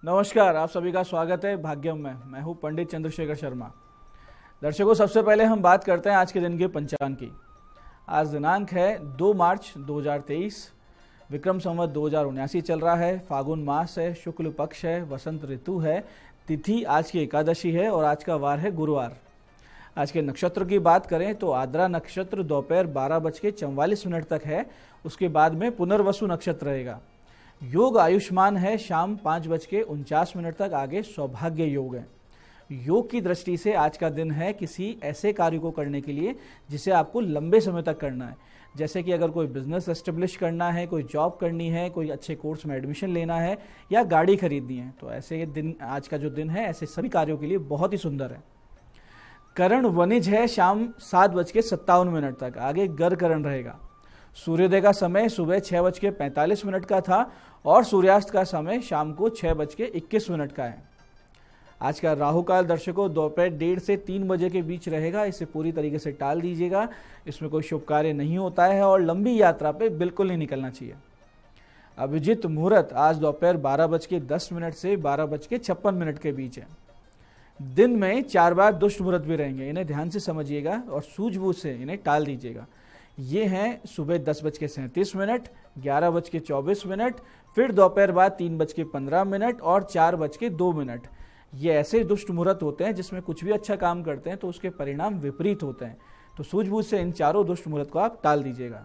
नमस्कार, आप सभी का स्वागत है भाग्यम में। मैं हूं पंडित चंद्रशेखर शर्मा। दर्शकों, सबसे पहले हम बात करते हैं आज के दिन के पंचांग की। आज दिनांक है 2 मार्च 2023। विक्रम संवत 2079 चल रहा है। फागुन मास है, शुक्ल पक्ष है, वसंत ऋतु है। तिथि आज की एकादशी है और आज का वार है गुरुवार। आज के नक्षत्र की बात करें तो आद्रा नक्षत्र दोपहर 12:44 तक है। उसके बाद में पुनर्वसु नक्षत्र रहेगा। योग आयुष्मान है शाम 5:49 तक। आगे सौभाग्य योग है। योग की दृष्टि से आज का दिन है किसी ऐसे कार्य को करने के लिए जिसे आपको लंबे समय तक करना है। जैसे कि अगर कोई बिजनेस एस्टेब्लिश करना है, कोई जॉब करनी है, कोई अच्छे कोर्स में एडमिशन लेना है या गाड़ी खरीदनी है, तो ऐसे दिन, आज का जो दिन है, ऐसे सभी कार्यों के लिए बहुत ही सुंदर है। करण वनिज है शाम 7:57 तक। आगे गर करण रहेगा। सूर्योदय का समय सुबह 6:45 का था और सूर्यास्त का समय शाम को 6:21 का है। आज का राहु काल दर्शकों दोपहर 1:30 से 3 बजे के बीच रहेगा। इसे पूरी तरीके से टाल दीजिएगा। इसमें कोई शुभ कार्य नहीं होता है और लंबी यात्रा पे बिल्कुल नहीं निकलना चाहिए। अभिजित मुहूर्त आज दोपहर 12:10 से 12:56 के बीच है। दिन में 4 बार दुष्ट मुहूर्त भी रहेंगे, इन्हें ध्यान से समझिएगा और सूझबूझ से इन्हें टाल दीजिएगा। ये हैं सुबह 10:37, 11:24, फिर दोपहर बाद 3:15 और 4:02। ये ऐसे दुष्ट मुहूर्त होते हैं जिसमें कुछ भी अच्छा काम करते हैं तो उसके परिणाम विपरीत होते हैं। तो सूझबूझ से इन चारों दुष्ट मुहूर्त को आप टाल दीजिएगा।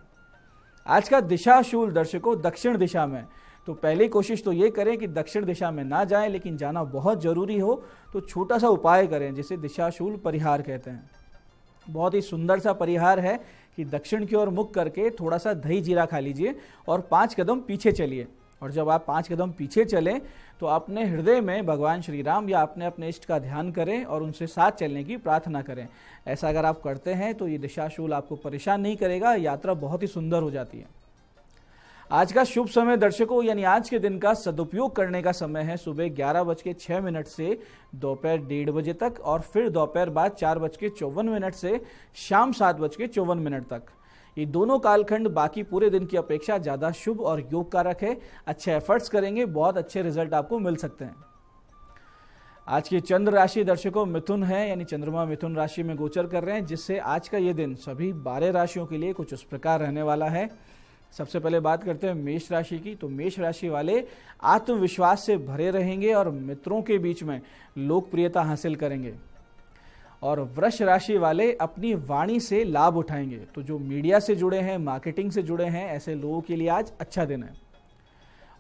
आज का दिशाशूल दर्शकों दक्षिण दिशा में। तो पहली कोशिश तो ये करें कि दक्षिण दिशा में ना जाएं, लेकिन जाना बहुत जरूरी हो तो छोटा सा उपाय करें जिसे दिशाशूल परिहार कहते हैं। बहुत ही सुंदर सा परिहार है कि दक्षिण की ओर मुख करके थोड़ा सा दही जीरा खा लीजिए और 5 कदम पीछे चलिए। और जब आप 5 कदम पीछे चलें तो अपने हृदय में भगवान श्री राम या अपने इष्ट का ध्यान करें और उनसे साथ चलने की प्रार्थना करें। ऐसा अगर आप करते हैं तो ये दिशाशूल आपको परेशान नहीं करेगा। यात्रा बहुत ही सुंदर हो जाती है। आज का शुभ समय दर्शकों, यानी आज के दिन का सदुपयोग करने का समय है सुबह 11:06 से दोपहर 1:30 बजे तक और फिर दोपहर बाद 4:54 से शाम 7:54 तक। ये दोनों कालखंड बाकी पूरे दिन की अपेक्षा ज़्यादा शुभ और योग कारक है। अच्छे एफर्ट्स करेंगे, बहुत अच्छे रिजल्ट आपको मिल सकते हैं। आज की चंद्र राशि दर्शकों मिथुन है, यानी चंद्रमा मिथुन राशि में गोचर कर रहे हैं, जिससे आज का ये दिन सभी 12 राशियों के लिए कुछ इस प्रकार रहने वाला है। सबसे पहले बात करते हैं मेष राशि की। तो मेष राशि वाले आत्मविश्वास से भरे रहेंगे और मित्रों के बीच में लोकप्रियता हासिल करेंगे। और वृष राशि वाले अपनी वाणी से लाभ उठाएंगे। तो जो मीडिया से जुड़े हैं, मार्केटिंग से जुड़े हैं, ऐसे लोगों के लिए आज अच्छा दिन है।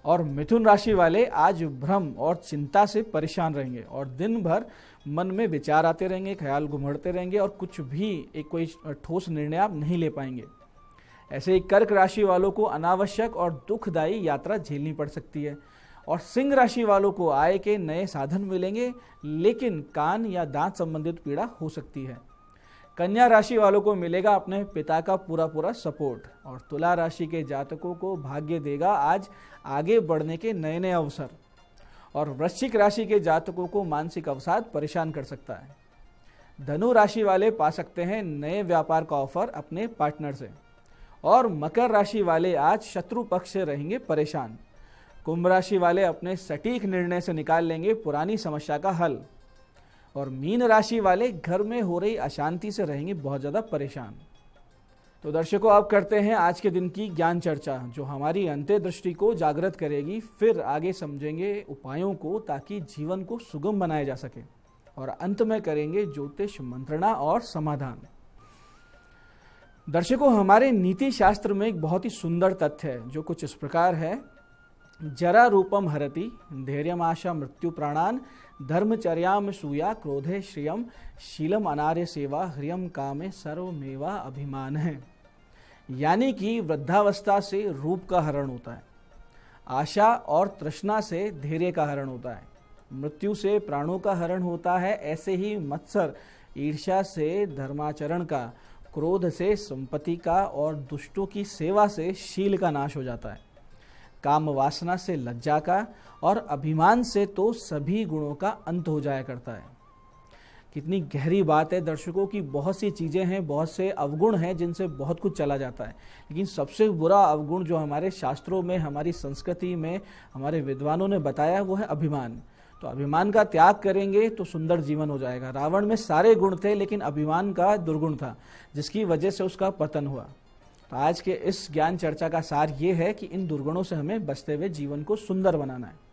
और मिथुन राशि वाले आज भ्रम और चिंता से परेशान रहेंगे और दिन भर मन में विचार आते रहेंगे, ख्याल घुमड़ते रहेंगे और कुछ भी कोई ठोस निर्णय आप नहीं ले पाएंगे। ऐसे ही कर्क राशि वालों को अनावश्यक और दुखदायी यात्रा झेलनी पड़ सकती है। और सिंह राशि वालों को आय के नए साधन मिलेंगे, लेकिन कान या दांत संबंधित पीड़ा हो सकती है। कन्या राशि वालों को मिलेगा अपने पिता का पूरा सपोर्ट। और तुला राशि के जातकों को भाग्य देगा आज आगे बढ़ने के नए नए अवसर। और वृश्चिक राशि के जातकों को मानसिक अवसाद परेशान कर सकता है। धनु राशि वाले पा सकते हैं नए व्यापार का ऑफर अपने पार्टनर से। और मकर राशि वाले आज शत्रु पक्ष से रहेंगे परेशान। कुंभ राशि वाले अपने सटीक निर्णय से निकाल लेंगे पुरानी समस्या का हल। और मीन राशि वाले घर में हो रही अशांति से रहेंगे बहुत ज़्यादा परेशान। तो दर्शकों, आप करते हैं आज के दिन की ज्ञान चर्चा, जो हमारी अंतर्दृष्टि को जागृत करेगी। फिर आगे समझेंगे उपायों को ताकि जीवन को सुगम बनाया जा सके। और अंत में करेंगे ज्योतिष मंत्रणा और समाधान। दर्शकों, हमारे नीति शास्त्र में एक बहुत ही सुंदर तथ्य है जो कुछ इस प्रकार है। जरा रूपम हरति धैर्यम आशा मृत्यु प्राणान धर्मचर्याम सूया क्रोधे श्रियम शीलम अनार्य सेवा ह्रियम कामे सर्वमेवा अभिमान है। यानी कि वृद्धावस्था से रूप का हरण होता है, आशा और तृष्णा से धैर्य का हरण होता है, मृत्यु से प्राणों का हरण होता है। ऐसे ही मत्सर ईर्ष्या से धर्माचरण का, क्रोध से संपत्ति का और दुष्टों की सेवा से शील का नाश हो जाता है। काम वासना से लज्जा का और अभिमान से तो सभी गुणों का अंत हो जाया करता है। कितनी गहरी बात है दर्शकों की। बहुत सी चीज़ें हैं, बहुत से अवगुण हैं जिनसे बहुत कुछ चला जाता है, लेकिन सबसे बुरा अवगुण जो हमारे शास्त्रों में, हमारी संस्कृति में, हमारे विद्वानों ने बताया वो है अभिमान। तो अभिमान का त्याग करेंगे तो सुंदर जीवन हो जाएगा। रावण में सारे गुण थे लेकिन अभिमान का दुर्गुण था, जिसकी वजह से उसका पतन हुआ। तो आज के इस ज्ञान चर्चा का सार ये है कि इन दुर्गुणों से हमें बचते हुए जीवन को सुंदर बनाना है।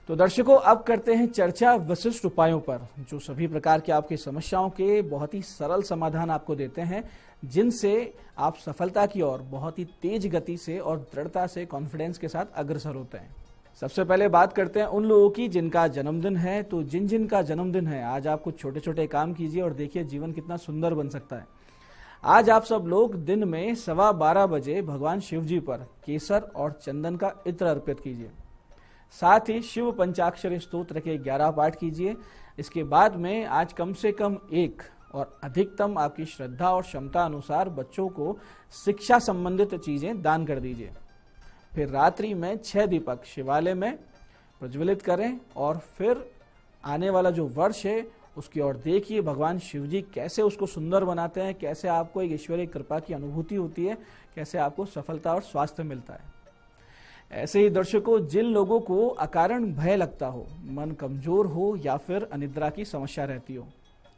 तो दर्शकों, अब करते हैं चर्चा विशिष्ट उपायों पर, जो सभी प्रकार की आपकी समस्याओं के बहुत ही सरल समाधान आपको देते हैं, जिनसे आप सफलता की ओर बहुत ही तेज गति से और दृढ़ता से, कॉन्फिडेंस के साथ अग्रसर होते हैं। सबसे पहले बात करते हैं उन लोगों की जिनका जन्मदिन है। तो जिन का जन्मदिन है, आज आप कुछ छोटे छोटे काम कीजिए और देखिए जीवन कितना सुंदर बन सकता है। आज आप सब लोग दिन में 12:15 बजे भगवान शिव जी पर केसर और चंदन का इत्र अर्पित कीजिए। साथ ही शिव पंचाक्षरी स्तोत्र के 11 पाठ कीजिए। इसके बाद में आज कम से कम 1 और अधिकतम आपकी श्रद्धा और क्षमता अनुसार बच्चों को शिक्षा संबंधित चीजें दान कर दीजिए। फिर रात्रि में 6 दीपक शिवालय में प्रज्वलित करें और फिर आने वाला जो वर्ष है उसकी ओर देखिए, भगवान शिव जी कैसे उसको सुंदर बनाते हैं, कैसे आपको एक ईश्वरीय कृपा की अनुभूति होती है, कैसे आपको सफलता और स्वास्थ्य मिलता है। ऐसे ही दर्शकों, जिन लोगों को अकारण भय लगता हो, मन कमजोर हो या फिर अनिद्रा की समस्या रहती हो,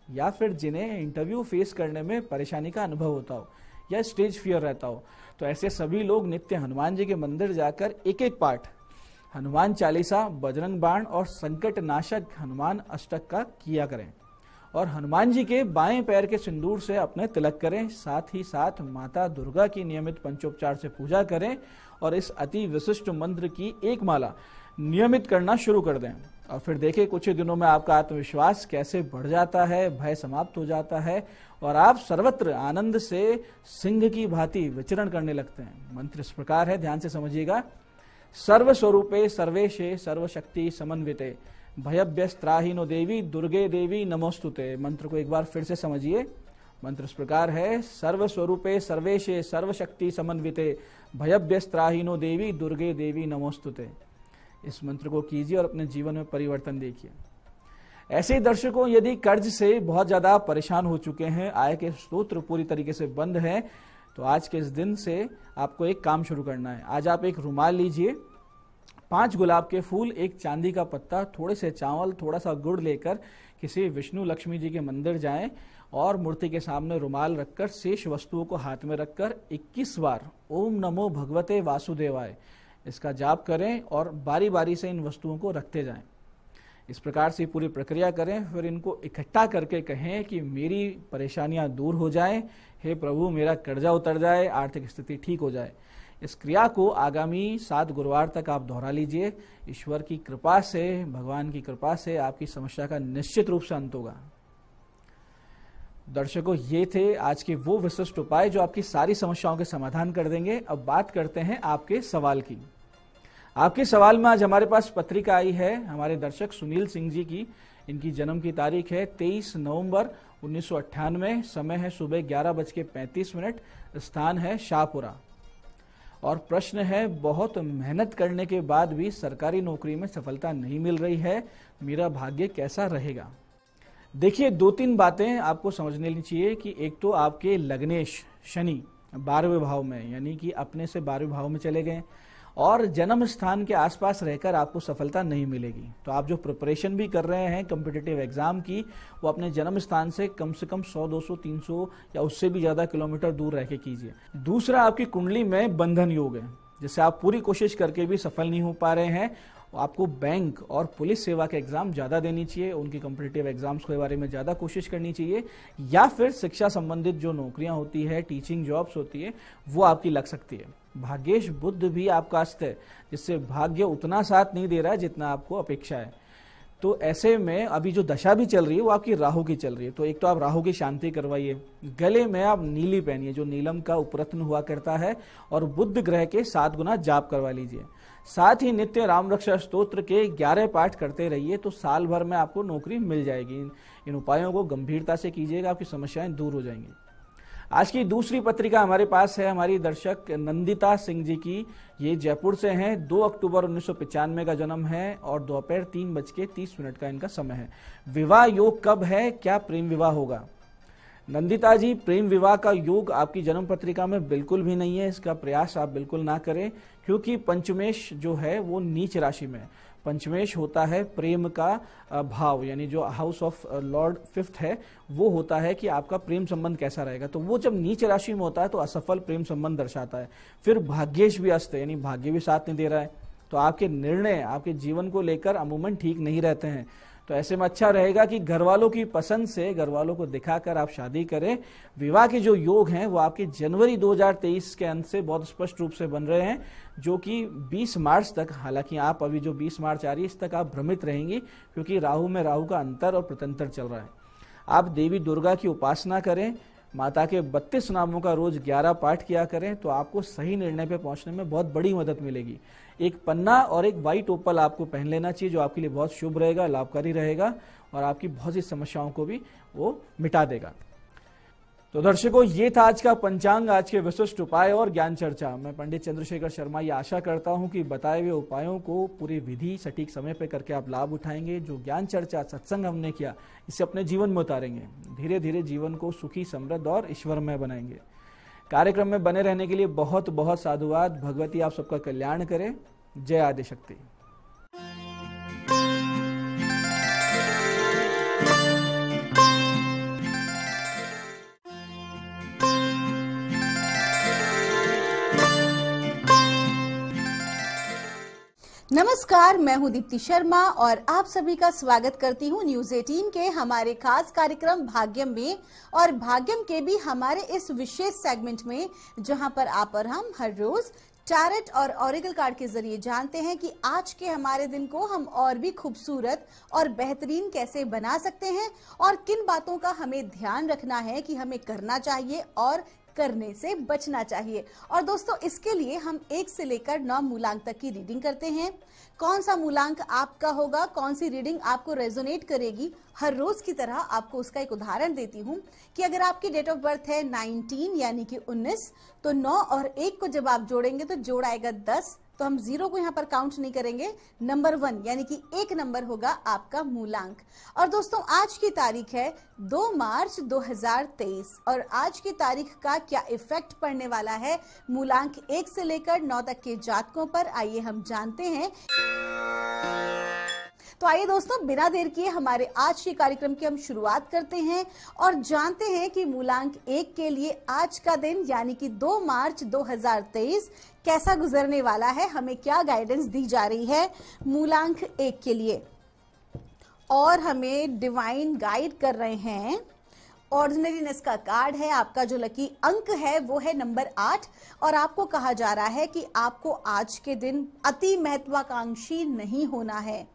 या फिर जिन्हें इंटरव्यू फेस करने में परेशानी का अनुभव होता हो या स्टेज फियर रहता हो, तो ऐसे सभी लोग नित्य हनुमान जी के मंदिर जाकर एक एक पाठ हनुमान चालीसा, बजरंग बाण और संकट नाशक हनुमान अष्टक का किया करें और हनुमान जी के बाएं पैर के सिंदूर से अपने तिलक करें। साथ ही साथ माता दुर्गा की नियमित पंचोपचार से पूजा करें और इस अति विशिष्ट मंत्र की एक माला नियमित करना शुरू कर दें और फिर देखें कुछ ही दिनों में आपका आत्मविश्वास कैसे बढ़ जाता है, भय समाप्त हो जाता है और आप सर्वत्र आनंद से सिंह की भांति विचरण करने लगते हैं। मंत्र इस प्रकार है, ध्यान से समझिएगा। सर्वस्वरूपे सर्वेशे सर्वशक्ति समन्विते भयभ्यस्त्राहीनो देवी दुर्गे देवी नमोस्तुते। मंत्र को एक बार फिर से समझिए। मंत्र इस प्रकार है, सर्वस्वरूपे सर्वेशे सर्वशक्ति समन्विते भयभ्यस्त्राहीनो देवी दुर्गे देवी नमोस्तुते। इस मंत्र को कीजिए और अपने जीवन में परिवर्तन देखिए। ऐसे ही दर्शकों, यदि कर्ज से बहुत ज्यादा परेशान हो चुके हैं, आय के स्रोत पूरी तरीके से बंद है, तो आज के इस दिन से आपको एक काम शुरू करना है। आज आप एक रुमाल लीजिए, 5 गुलाब के फूल, 1 चांदी का पत्ता, थोड़े से चावल, थोड़ा सा गुड़ लेकर किसी विष्णु लक्ष्मी जी के मंदिर जाएं और मूर्ति के सामने रुमाल रखकर शेष वस्तुओं को हाथ में रखकर 21 बार ओम नमो भगवते वासुदेवाय इसका जाप करें और बारी बारी से इन वस्तुओं को रखते जाएं। इस प्रकार से पूरी प्रक्रिया करें, फिर इनको इकट्ठा करके कहें कि मेरी परेशानियां दूर हो जाएं, हे प्रभु मेरा कर्जा उतर जाए, आर्थिक स्थिति ठीक हो जाए। इस क्रिया को आगामी 7 गुरुवार तक आप दोहरा लीजिए। ईश्वर की कृपा से, भगवान की कृपा से आपकी समस्या का निश्चित रूप से अंत होगा। दर्शकों, ये थे आज के वो विशिष्ट उपाय जो आपकी सारी समस्याओं के समाधान कर देंगे। अब बात करते हैं आपके सवाल की। आपके सवाल में आज हमारे पास पत्रिका आई है हमारे दर्शक सुनील सिंह जी की। इनकी जन्म की तारीख है 23 नवंबर 1998, समय है सुबह 11:35, स्थान है शाहपुरा और प्रश्न है, बहुत मेहनत करने के बाद भी सरकारी नौकरी में सफलता नहीं मिल रही है, मेरा भाग्य कैसा रहेगा। देखिए, 2-3 बातें आपको समझ लेनी चाहिए कि एक तो आपके लग्नेश शनि 12वें भाव में, यानी कि अपने से 12वें भाव में चले गए और जन्म स्थान के आसपास रहकर आपको सफलता नहीं मिलेगी। तो आप जो प्रिपरेशन भी कर रहे हैं कॉम्पिटिटिव एग्जाम की, वो अपने जन्म स्थान से कम 100, 200, 300 या उससे भी ज्यादा किलोमीटर दूर रह के कीजिए। दूसरा, आपकी कुंडली में बंधन योग है, जिससे आप पूरी कोशिश करके भी सफल नहीं हो पा रहे हैं। आपको बैंक और पुलिस सेवा के एग्जाम ज्यादा देनी चाहिए, उनकी कॉम्पिटिटिव एग्जाम्स के बारे में ज्यादा कोशिश करनी चाहिए, या फिर शिक्षा संबंधित जो नौकरियां होती है, टीचिंग जॉब्स होती है, वो आपकी लग सकती है। भाग्येश बुध भी आपका अस्त है, जिससे भाग्य उतना साथ नहीं दे रहा है जितना आपको अपेक्षा है। तो ऐसे में अभी जो दशा भी चल रही है वो आपकी राहु की चल रही है। तो एक तो आप राहु की शांति करवाइए, गले में आप नीली पहनिए जो नीलम का उपरत्न हुआ करता है, और बुध ग्रह के 7 गुना जाप करवा लीजिए। साथ ही नित्य राम रक्षा स्तोत्र के 11 पाठ करते रहिए, तो साल भर में आपको नौकरी मिल जाएगी। इन उपायों को गंभीरता से कीजिएगा, आपकी समस्याएं दूर हो जाएंगी। आज की दूसरी पत्रिका हमारे पास है हमारी दर्शक नंदिता सिंह जी की। ये जयपुर से हैं, 2 अक्टूबर 1995 का जन्म है और दोपहर 3:30 का इनका समय है। विवाह योग कब है, क्या प्रेम विवाह होगा? नंदिता जी, प्रेम विवाह का योग आपकी जन्म पत्रिका में बिल्कुल भी नहीं है। इसका प्रयास आप बिल्कुल ना करें, क्योंकि पंचमेश जो है वो नीच राशि में है। पंचमेश होता है प्रेम का भाव, यानी जो हाउस ऑफ लॉर्ड 5th है वो होता है कि आपका प्रेम संबंध कैसा रहेगा। तो वो जब नीच राशि में होता है तो असफल प्रेम संबंध दर्शाता है। फिर भाग्येश भी अस्त है, यानी भाग्य भी साथ नहीं दे रहा है, तो आपके निर्णय आपके जीवन को लेकर अमूमन ठीक नहीं रहते हैं। तो ऐसे में अच्छा रहेगा कि घर वालों की पसंद से, घर वालों को दिखाकर आप शादी करें। विवाह के जो योग हैं वो आपके जनवरी 2023 के अंत से बहुत स्पष्ट रूप से बन रहे हैं, जो कि 20 मार्च तक, हालांकि आप अभी जो 20 मार्च आ रही है इस तक आप भ्रमित रहेंगी, क्योंकि राहु में राहु का अंतर और प्रत्यंतर चल रहा है। आप देवी दुर्गा की उपासना करें, माता के 32 नामों का रोज 11 पाठ किया करें, तो आपको सही निर्णय पे पहुंचने में बहुत बड़ी मदद मिलेगी। एक पन्ना और एक व्हाइट ओपल आपको पहन लेना चाहिए, जो आपके लिए बहुत शुभ रहेगा, लाभकारी रहेगा और आपकी बहुत सी समस्याओं को भी वो मिटा देगा। तो दर्शकों, ये था आज का पंचांग, आज के विशिष्ट उपाय और ज्ञान चर्चा। मैं पंडित चंद्रशेखर शर्मा ये आशा करता हूं कि बताए हुए उपायों को पूरी विधि सटीक समय पर करके आप लाभ उठाएंगे। जो ज्ञान चर्चा सत्संग हमने किया, इसे अपने जीवन में उतारेंगे, धीरे धीरे जीवन को सुखी, समृद्ध और ईश्वरमय बनाएंगे। कार्यक्रम में बने रहने के लिए बहुत बहुत साधुवाद। भगवती आप सबका कल्याण करे। जय आदिशक्ति। नमस्कार, मैं हूं दीप्ति शर्मा और आप सभी का स्वागत करती हूं न्यूज 18 के हमारे खास कार्यक्रम भाग्यम में, और भाग्यम के भी हमारे इस विशेष सेगमेंट में, जहां पर आप और हम हर रोज टैरेट और ऑरेकल कार्ड के जरिए जानते हैं कि आज के हमारे दिन को हम और भी खूबसूरत और बेहतरीन कैसे बना सकते हैं और किन बातों का हमें ध्यान रखना है कि हमें करना चाहिए और करने से बचना चाहिए। और दोस्तों, इसके लिए हम 1 से लेकर 9 मूलांक तक की रीडिंग करते हैं। कौन सा मूलांक आपका होगा, कौन सी रीडिंग आपको रेजोनेट करेगी, हर रोज की तरह आपको उसका एक उदाहरण देती हूं कि अगर आपकी डेट ऑफ बर्थ है 19 यानी कि 19, तो 9 और 1 को जब आप जोड़ेंगे तो जोड़ आएगा 10। तो हम 0 को यहाँ पर काउंट नहीं करेंगे, नंबर 1 यानी कि 1 नंबर होगा आपका मूलांक। और दोस्तों, आज की तारीख है 2 मार्च 2023 और आज की तारीख का क्या इफेक्ट पड़ने वाला है मूलांक 1 से लेकर 9 तक के जातकों पर, आइए हम जानते हैं। तो आइए दोस्तों, बिना देर किए हमारे आज के कार्यक्रम की हम शुरुआत करते हैं और जानते हैं कि मूलांक 1 के लिए आज का दिन यानी कि 2 मार्च 2023 कैसा गुजरने वाला है, हमें क्या गाइडेंस दी जा रही है मूलांक 1 के लिए। और हमें डिवाइन गाइड कर रहे हैं, ऑर्डिनरीनेस का कार्ड है, आपका जो लकी अंक है वो है नंबर 8 और आपको कहा जा रहा है कि आपको आज के दिन अति महत्वाकांक्षी नहीं होना है।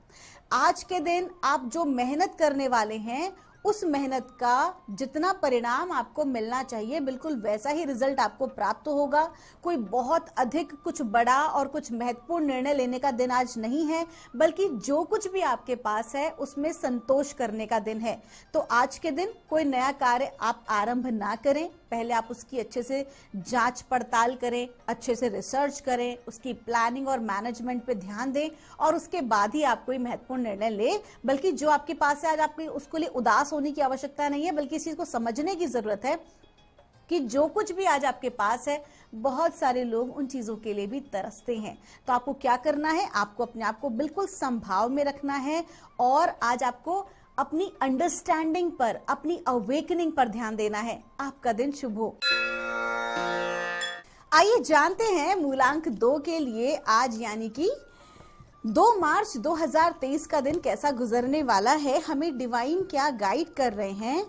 आज के दिन आप जो मेहनत करने वाले हैं उस मेहनत का जितना परिणाम आपको मिलना चाहिए बिल्कुल वैसा ही रिजल्ट आपको प्राप्त होगा। कोई बहुत अधिक कुछ बड़ा और कुछ महत्वपूर्ण निर्णय लेने का दिन आज नहीं है, बल्कि जो कुछ भी आपके पास है उसमें संतोष करने का दिन है। तो आज के दिन कोई नया कार्य आप आरंभ ना करें, पहले आप उसकी अच्छे से जांच पड़ताल करें, अच्छे से रिसर्च करें, उसकी प्लानिंग और मैनेजमेंट पे ध्यान दें और उसके बाद ही आप कोई महत्वपूर्ण निर्णय लें। बल्कि जो आपके पास है आज आपको उसके लिए उदास होने की आवश्यकता नहीं है, बल्कि इस चीज को समझने की जरूरत है कि जो कुछ भी आज आपके पास है बहुत सारे लोग उन चीजों के लिए भी तरसते हैं। तो आपको क्या करना है, आपको अपने आप को बिल्कुल संभाव में रखना है और आज आपको अपनी अंडरस्टैंडिंग पर, अपनी अवेकनिंग पर ध्यान देना है। आपका दिन शुभ हो। आइए जानते हैं मूलांक 2 के लिए आज यानी कि 2 मार्च 2023 का दिन कैसा गुजरने वाला है, हमें डिवाइन क्या गाइड कर रहे हैं।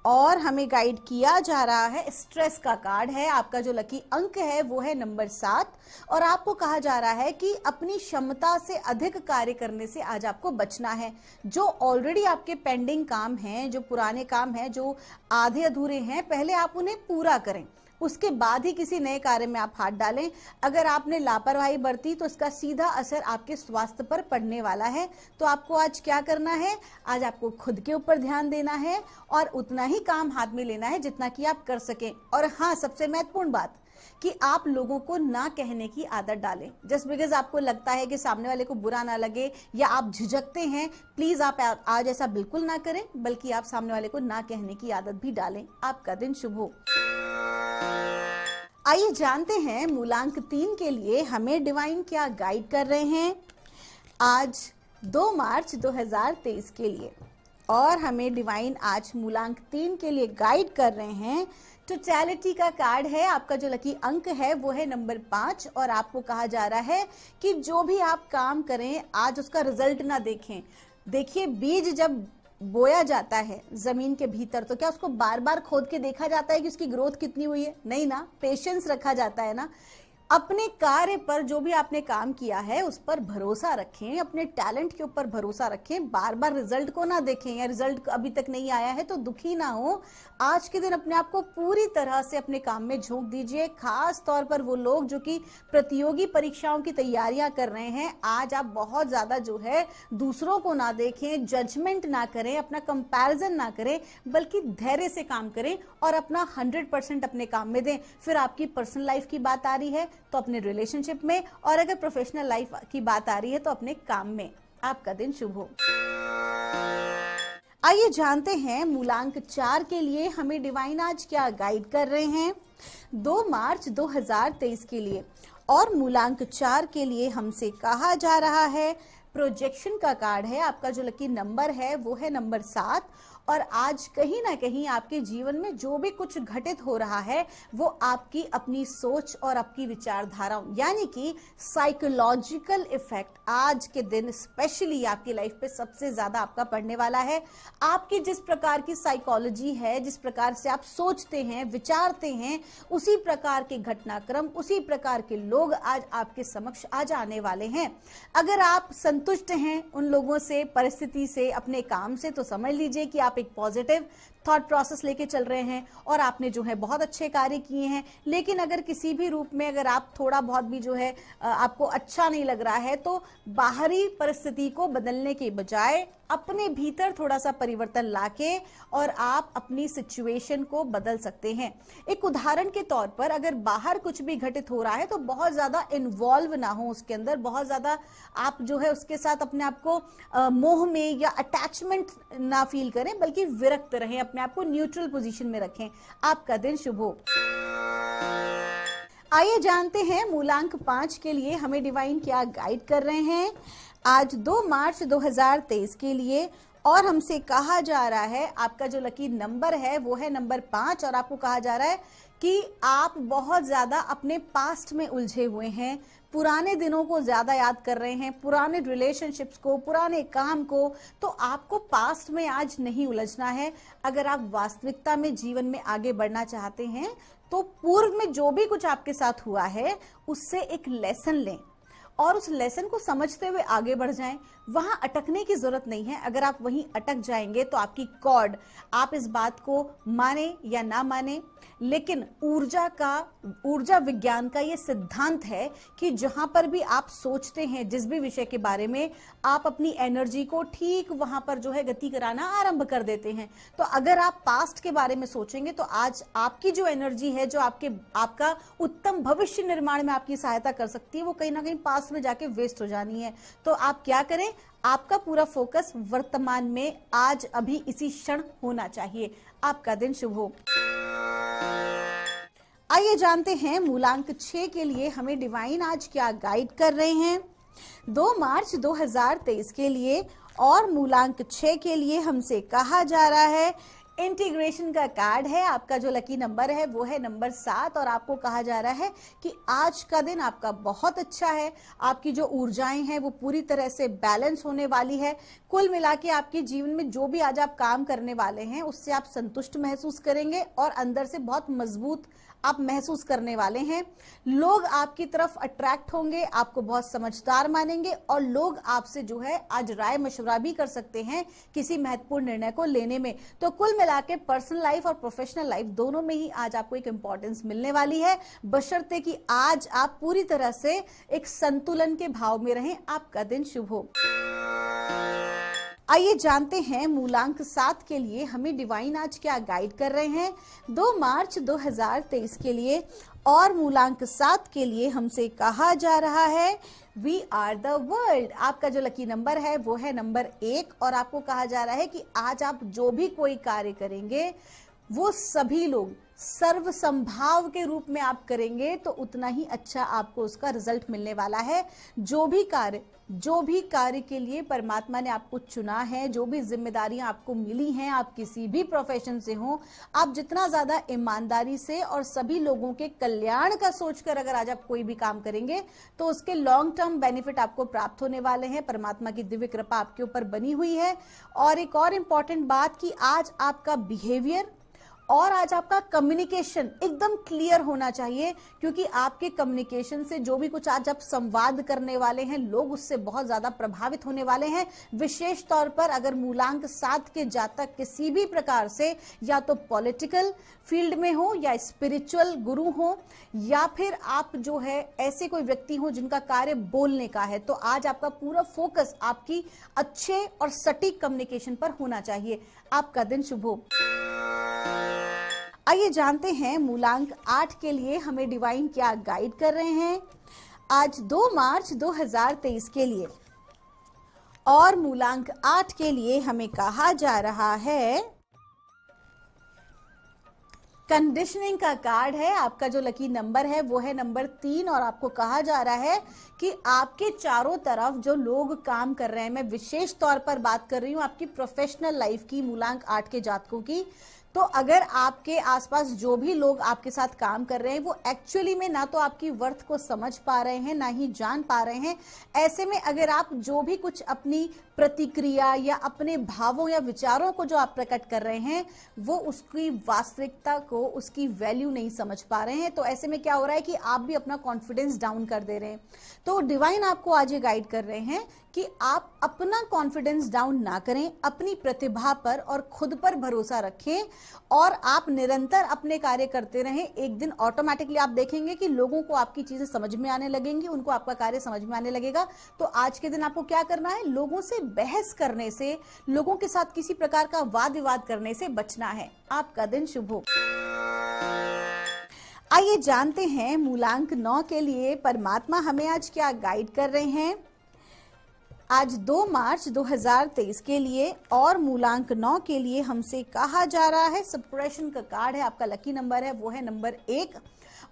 और हमें गाइड किया जा रहा है, स्ट्रेस का कार्ड है, आपका जो लकी अंक है वो है नंबर 7 और आपको कहा जा रहा है कि अपनी क्षमता से अधिक कार्य करने से आज आपको बचना है। जो ऑलरेडी आपके पेंडिंग काम हैं, जो पुराने काम हैं, जो आधे अधूरे हैं, पहले आप उन्हें पूरा करें। उसके बाद ही किसी नए कार्य में आप हाथ डालें। अगर आपने लापरवाही बरती तो इसका सीधा असर आपके स्वास्थ्य पर पड़ने वाला है। तो आपको आज क्या करना है, आज आपको खुद के ऊपर ध्यान देना है और उतना ही काम हाथ में लेना है जितना कि आप कर सकें। और हाँ, सबसे महत्वपूर्ण बात कि आप लोगों को ना कहने की आदत डालें। जस्ट बिकॉज आपको लगता है कि सामने वाले को बुरा ना लगे या आप झिझकते हैं, प्लीज आप आज ऐसा बिल्कुल ना करें, बल्कि आप सामने वाले को ना कहने की आदत भी डालें। आपका दिन शुभ हो। आइए जानते हैं मूलांक 3 के लिए हमें डिवाइन क्या गाइड कर रहे हैं आज 2 मार्च 2023 के लिए। और हमें डिवाइन आज मूलांक 3 के लिए गाइड कर रहे हैं। टोटलिटी का कार्ड है, आपका जो लकी अंक है वो है नंबर 5 और आपको कहा जा रहा है कि जो भी आप काम करें आज उसका रिजल्ट ना देखें। देखिए, बीज जब बोया जाता है जमीन के भीतर तो क्या उसको बार बार खोद के देखा जाता है कि उसकी ग्रोथ कितनी हुई है? नहीं ना, पेशेंस रखा जाता है ना। अपने कार्य पर, जो भी आपने काम किया है उस पर भरोसा रखें, अपने टैलेंट के ऊपर भरोसा रखें, बार बार रिजल्ट को ना देखें या रिजल्ट अभी तक नहीं आया है तो दुखी ना हो। आज के दिन अपने आप को पूरी तरह से अपने काम में झोंक दीजिए। खास तौर पर वो लोग जो कि प्रतियोगी परीक्षाओं की तैयारियां कर रहे हैं, आज आप बहुत ज्यादा जो है दूसरों को ना देखें, जजमेंट ना करें, अपना कंपैरिजन ना करें, बल्कि धैर्य से काम करें और अपना 100% अपने काम में दें। फिर आपकी पर्सनल लाइफ की बात आ रही है तो अपने रिलेशनशिप में, और अगर प्रोफेशनल लाइफ की बात आ रही है तो अपने काम में। आपका दिन शुभ हो। आइए जानते हैं मूलांक 4 के लिए हमें डिवाइन आज क्या गाइड कर रहे हैं 2 मार्च 2023 के लिए। और मूलांक 4 के लिए हमसे कहा जा रहा है, प्रोजेक्शन का कार्ड है, आपका जो लकी नंबर है वो है नंबर 7। और आज कहीं ना कहीं आपके जीवन में जो भी कुछ घटित हो रहा है वो आपकी अपनी सोच और आपकी विचारधाराओं, यानी कि साइकोलॉजिकल इफेक्ट आज के दिन स्पेशली आपकी लाइफ पे सबसे ज्यादा आपका पड़ने वाला है। आपकी जिस प्रकार की साइकोलॉजी है, जिस प्रकार से आप सोचते हैं, विचारते हैं, उसी प्रकार के घटनाक्रम, उसी प्रकार के लोग आज आपके समक्ष आज आने वाले हैं। अगर आप संतुष्ट हैं उन लोगों से, परिस्थिति से, अपने काम से, तो समझ लीजिए कि आप एक पॉजिटिव थॉट प्रोसेस लेके चल रहे हैं और आपने जो है बहुत अच्छे कार्य किए हैं। लेकिन अगर किसी भी रूप में अगर आप थोड़ा बहुत भी जो है आपको अच्छा नहीं लग रहा है तो बाहरी परिस्थिति को बदलने के बजाय अपने भीतर थोड़ा सा परिवर्तन लाके और आप अपनी सिचुएशन को बदल सकते हैं। एक उदाहरण के तौर पर, अगर बाहर कुछ भी घटित हो रहा है तो बहुत ज्यादा इन्वॉल्व ना हो उसके अंदर, बहुत ज्यादा आप जो है उसके साथ अपने आप को मोह में या अटैचमेंट ना फील करें, बल्कि विरक्त रहें, अपने आप को न्यूट्रल पोजीशन में रखें। आपका दिन शुभ हो। आइए जानते हैं मूलांक 5 के लिए हमें डिवाइन क्या गाइड कर रहे हैं आज 2 मार्च 2023 के लिए। और हमसे कहा जा रहा है, आपका जो लकी नंबर है वो है नंबर 5 और आपको कहा जा रहा है कि आप बहुत ज्यादा अपने पास्ट में उलझे हुए हैं, पुराने दिनों को ज्यादा याद कर रहे हैं, पुराने रिलेशनशिप्स को, पुराने काम को। तो आपको पास्ट में आज नहीं उलझना है। अगर आप वास्तविकता में जीवन में आगे बढ़ना चाहते हैं तो पूर्व में जो भी कुछ आपके साथ हुआ है उससे एक लेसन लें और उस लेसन को समझते हुए आगे बढ़ जाएं। वहां अटकने की जरूरत नहीं है। अगर आप वहीं अटक जाएंगे तो आपकी कॉर्ड, आप इस बात को माने या ना माने, लेकिन ऊर्जा विज्ञान का ये सिद्धांत है कि जहां पर भी आप सोचते हैं जिस भी विषय के बारे में, आप अपनी एनर्जी को ठीक वहां पर जो है गति कराना आरंभ कर देते हैं। तो अगर आप पास्ट के बारे में सोचेंगे तो आज आपकी जो एनर्जी है, जो आपका उत्तम भविष्य निर्माण में आपकी सहायता कर सकती है, वो कहीं ना कहीं पास्ट में जाके वेस्ट हो जानी है। तो आप क्या करें, आपका पूरा फोकस वर्तमान में आज अभी इसी क्षण होना चाहिए। आपका दिन शुभ हो। आइए जानते हैं मूलांक 6 के लिए हमें डिवाइन आज क्या गाइड कर रहे हैं 2 मार्च 2023 के लिए। और मूलांक 6 के लिए हमसे कहा जा रहा है, इंटीग्रेशन का कार्ड है, आपका जो लकी नंबर है वो है नंबर 7 और आपको कहा जा रहा है कि आज का दिन आपका बहुत अच्छा है। आपकी जो ऊर्जाएं हैं वो पूरी तरह से बैलेंस होने वाली है। कुल मिला के आपके जीवन में जो भी आज आप काम करने वाले हैं उससे आप संतुष्ट महसूस करेंगे और अंदर से बहुत मजबूत आप महसूस करने वाले हैं। लोग आपकी तरफ अट्रैक्ट होंगे, आपको बहुत समझदार मानेंगे और लोग आपसे जो है आज राय मशवरा भी कर सकते हैं किसी महत्वपूर्ण निर्णय को लेने में। तो कुल मिला के पर्सनल लाइफ और प्रोफेशनल लाइफ दोनों में ही आज आपको एक इंपॉर्टेंस मिलने वाली है, बशर्ते कि आज आप पूरी तरह से एक संतुलन के भाव में रहें। आपका दिन शुभ हो। आइए जानते हैं मूलांक 7 के लिए हमें डिवाइन आज क्या गाइड कर रहे हैं 2 मार्च 2023 के लिए। और मूलांक 7 के लिए हमसे कहा जा रहा है वी आर द वर्ल्ड। आपका जो लकी नंबर है वो है नंबर 1 और आपको कहा जा रहा है कि आज आप जो भी कोई कार्य करेंगे वो सभी लोग सर्व संभाव के रूप में आप करेंगे तो उतना ही अच्छा आपको उसका रिजल्ट मिलने वाला है। जो भी कार्य के लिए परमात्मा ने आपको चुना है, जो भी जिम्मेदारियां आपको मिली हैं, आप किसी भी प्रोफेशन से हो, आप जितना ज्यादा ईमानदारी से और सभी लोगों के कल्याण का सोचकर अगर आज आप कोई भी काम करेंगे तो उसके लॉन्ग टर्म बेनिफिट आपको प्राप्त होने वाले हैं। परमात्मा की दिव्य कृपा आपके ऊपर बनी हुई है। और एक और इम्पॉर्टेंट बात कि आज आपका बिहेवियर और आज आपका कम्युनिकेशन एकदम क्लियर होना चाहिए, क्योंकि आपके कम्युनिकेशन से जो भी कुछ आज आप संवाद करने वाले हैं लोग उससे बहुत ज्यादा प्रभावित होने वाले हैं। विशेष तौर पर अगर मूलांक 7 के जातक किसी भी प्रकार से या तो पॉलिटिकल फील्ड में हो या स्पिरिचुअल गुरु हो या फिर आप जो है ऐसे कोई व्यक्ति हो जिनका कार्य बोलने का है, तो आज आपका पूरा फोकस आपकी अच्छे और सटीक कम्युनिकेशन पर होना चाहिए। आपका दिन शुभ हो। आइए जानते हैं मूलांक 8 के लिए हमें डिवाइन क्या गाइड कर रहे हैं आज 2 मार्च 2023 के लिए। और मूलांक 8 के लिए हमें कहा जा रहा है कंडीशनिंग का कार्ड है। आपका जो लकी नंबर है वो है नंबर 3 और आपको कहा जा रहा है कि आपके चारों तरफ जो लोग काम कर रहे हैं, मैं विशेष तौर पर बात कर रही हूं आपकी प्रोफेशनल लाइफ की, मूलांक 8 के जातकों की। तो अगर आपके आसपास जो भी लोग आपके साथ काम कर रहे हैं वो एक्चुअली में ना तो आपकी वर्थ को समझ पा रहे हैं ना ही जान पा रहे हैं, ऐसे में अगर आप जो भी कुछ अपनी प्रतिक्रिया या अपने भावों या विचारों को जो आप प्रकट कर रहे हैं वो उसकी वास्तविकता को, उसकी वैल्यू नहीं समझ पा रहे हैं, तो ऐसे में क्या हो रहा है कि आप भी अपना कॉन्फिडेंस डाउन कर दे रहे हैं। तो डिवाइन आपको आज ये गाइड कर रहे हैं कि आप अपना कॉन्फिडेंस डाउन ना करें, अपनी प्रतिभा पर और खुद पर भरोसा रखें और आप निरंतर अपने कार्य करते रहें। एक दिन ऑटोमेटिकली आप देखेंगे कि लोगों को आपकी चीजें समझ में आने लगेंगी, उनको आपका कार्य समझ में आने लगेगा। तो आज के दिन आपको क्या करना है, लोगों से बहस करने से, लोगों के साथ किसी प्रकार का वाद विवाद करने से बचना है। आपका दिन शुभ हो। आइए जानते हैं मूलांक 9 के लिए परमात्मा हमें आज क्या गाइड कर रहे हैं आज 2 मार्च 2023 के लिए। और मूलांक 9 के लिए हमसे कहा जा रहा है सप्रेशन का कार्ड है। आपका लकी नंबर है वो है नंबर 1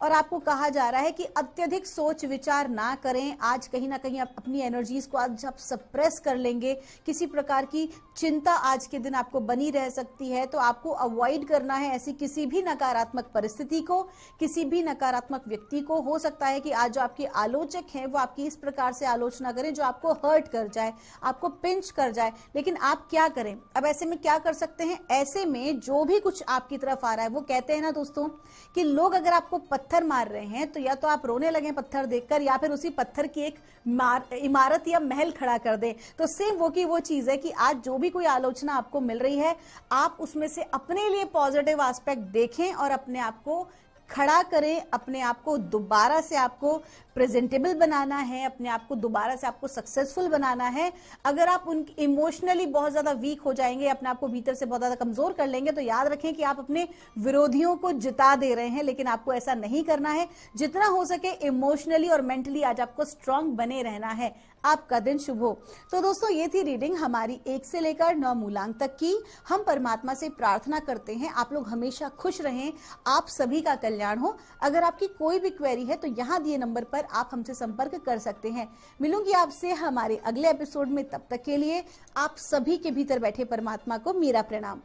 और आपको कहा जा रहा है कि अत्यधिक सोच विचार ना करें। आज कहीं ना कहीं आप अपनी एनर्जीज को आज आप सप्रेस कर लेंगे, किसी प्रकार की चिंता आज के दिन आपको बनी रह सकती है, तो आपको अवॉइड करना है ऐसी किसी भी नकारात्मक परिस्थिति को, किसी भी नकारात्मक व्यक्ति को। हो सकता है कि आज जो आपके आलोचक हैं वो आपकी इस प्रकार से आलोचना करें जो आपको हर्ट कर जाए, आपको पिंच कर जाए, लेकिन आप क्या करें। अब ऐसे में क्या कर सकते हैं, ऐसे में जो भी कुछ आपकी तरफ आ रहा है, वो कहते हैं ना दोस्तों कि लोग अगर आपको पत्थर मार रहे हैं तो या तो आप रोने लगे पत्थर देखकर या फिर उसी पत्थर की एक इमारत या महल खड़ा कर दें। तो सेम वो की वो चीज है कि आज जो भी कोई आलोचना आपको मिल रही है आप उसमें से अपने लिए पॉजिटिव एस्पेक्ट देखें और अपने आप को खड़ा करें, अपने आप को दोबारा से आपको प्रेजेंटेबल बनाना है, अपने आप को दोबारा से आपको सक्सेसफुल बनाना है। अगर आप उन इमोशनली बहुत ज्यादा वीक हो जाएंगे, अपने आप को भीतर से बहुत ज्यादा कमजोर कर लेंगे, तो याद रखें कि आप अपने विरोधियों को जिता दे रहे हैं, लेकिन आपको ऐसा नहीं करना है। जितना हो सके इमोशनली और मेंटली आज आपको स्ट्रांग बने रहना है। आपका दिन शुभ हो। तो दोस्तों ये थी रीडिंग हमारी 1 से लेकर 9 मूलांक तक की। हम परमात्मा से प्रार्थना करते हैं आप लोग हमेशा खुश रहें, आप सभी का कल्याण हो। अगर आपकी कोई भी क्वेरी है तो यहाँ दिए नंबर पर आप हमसे संपर्क कर सकते हैं। मिलूंगी आपसे हमारे अगले एपिसोड में, तब तक के लिए आप सभी के भीतर बैठे परमात्मा को मेरा प्रणाम।